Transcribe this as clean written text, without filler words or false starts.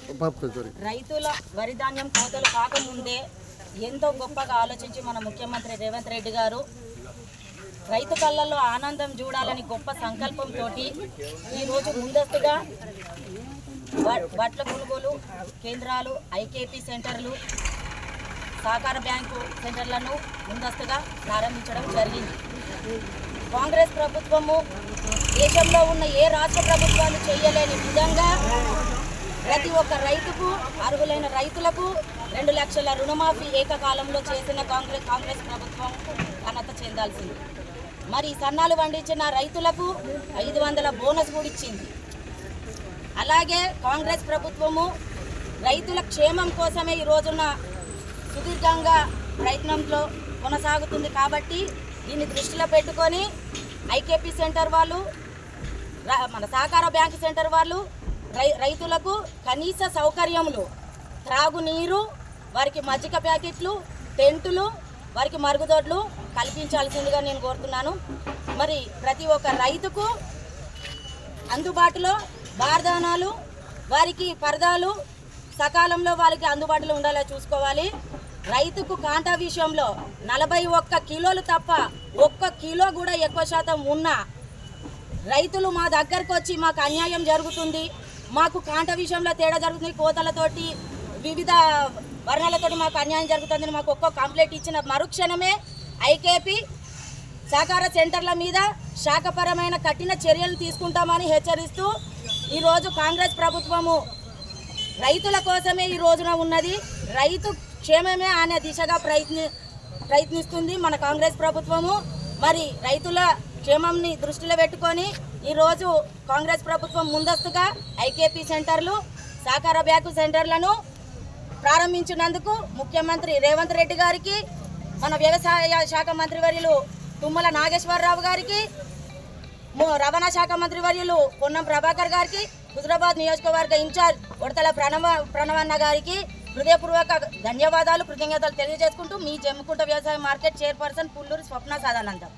రైతుల వరి ధాన్యం కోతలు కాకముందే ఎంతో గొప్పగా ఆలోచించి మన ముఖ్యమంత్రి రేవంత్ రెడ్డి గారు రైతు కళ్ళల్లో ఆనందం చూడాలని గొప్ప సంకల్పంతో ఈరోజు ముందస్తుగా వడ్ల కొనుగోలు కేంద్రాలు, ఐకేపీ సెంటర్లు, సహకార బ్యాంకు సెంటర్లను ముందస్తుగా ప్రారంభించడం జరిగింది. కాంగ్రెస్ ప్రభుత్వము దేశంలో ఉన్న ఏ రాష్ట్ర ప్రభుత్వాలు చేయలేని విధంగా ప్రతి ఒక్క రైతుకు, అర్హులైన రైతులకు 2 లక్షల రుణమాఫీ ఏకకాలంలో చేసిన కాంగ్రెస్ ప్రభుత్వం ఘనత చెందాల్సింది. మరి సన్నాలు పండించిన రైతులకు 500 బోనస్ కూడా ఇచ్చింది. అలాగే కాంగ్రెస్ ప్రభుత్వము రైతుల క్షేమం కోసమే ఈ రోజున సుదీర్ఘంగా ప్రయత్నంలో కొనసాగుతుంది. కాబట్టి దీన్ని దృష్టిలో పెట్టుకొని ఐకేపీ సెంటర్ వాళ్ళు, మన సహకార బ్యాంకు సెంటర్ వాళ్ళు రైతులకు కనీస సౌకర్యములు, త్రాగునీరు, వారికి మజ్జిగ ప్యాకెట్లు, టెంటులు, వారికి మరుగుదొడ్లు కల్పించాల్సిందిగా నేను కోరుతున్నాను. మరి ప్రతి ఒక్క రైతుకు అందుబాటులో బార్దానాలు, వారికి పరదాలు సకాలంలో వారికి అందుబాటులో ఉండేలా చూసుకోవాలి. రైతుకు కాంటా విషయంలో 41 కిలోలు తప్ప 1 కిలో కూడా ఎక్కువ శాతం ఉన్న రైతులు మా దగ్గరకు వచ్చి మాకు అన్యాయం జరుగుతుంది, మాకు కాంటా విషయంలో తేడా జరుగుతుంది, కోతలతోటి వివిధ వర్ణాలతోటి మాకు అన్యాయం జరుగుతుందని మాకు ఒక్కో కంప్లైంట్ ఇచ్చిన మరుక్షణమే ఐకేపీ సహకార సెంటర్ల మీద శాఖపరమైన కఠిన చర్యలు తీసుకుంటామని హెచ్చరిస్తూ ఈరోజు కాంగ్రెస్ ప్రభుత్వము రైతుల కోసమే ఈ రోజున ఉన్నది, రైతు క్షేమమే అనే దిశగా ప్రయత్నిస్తుంది మన కాంగ్రెస్ ప్రభుత్వము. మరి రైతుల క్షేమంని దృష్టిలో పెట్టుకొని ఈరోజు కాంగ్రెస్ ప్రభుత్వం ముందస్తుగా ఐకేపీ సెంటర్లు, సహకార బ్యాంకు సెంటర్లను ప్రారంభించినందుకు ముఖ్యమంత్రి రేవంత్ రెడ్డి గారికి, మన వ్యవసాయ శాఖ మంత్రివర్యులు తుమ్మల నాగేశ్వరరావు గారికి, రవాణా శాఖ మంత్రివర్యులు పొన్నం ప్రభాకర్ గారికి, హుజరాబాద్ నియోజకవర్గ ఇన్ఛార్జ్ ఉడతల ప్రణవన్న గారికి హృదయపూర్వక ధన్యవాదాలు, కృతజ్ఞతలు తెలియజేసుకుంటూ మీ జమ్మికుంట వ్యవసాయ మార్కెట్ చైర్పర్సన్ పుల్లూరు స్వప్న సదానందం.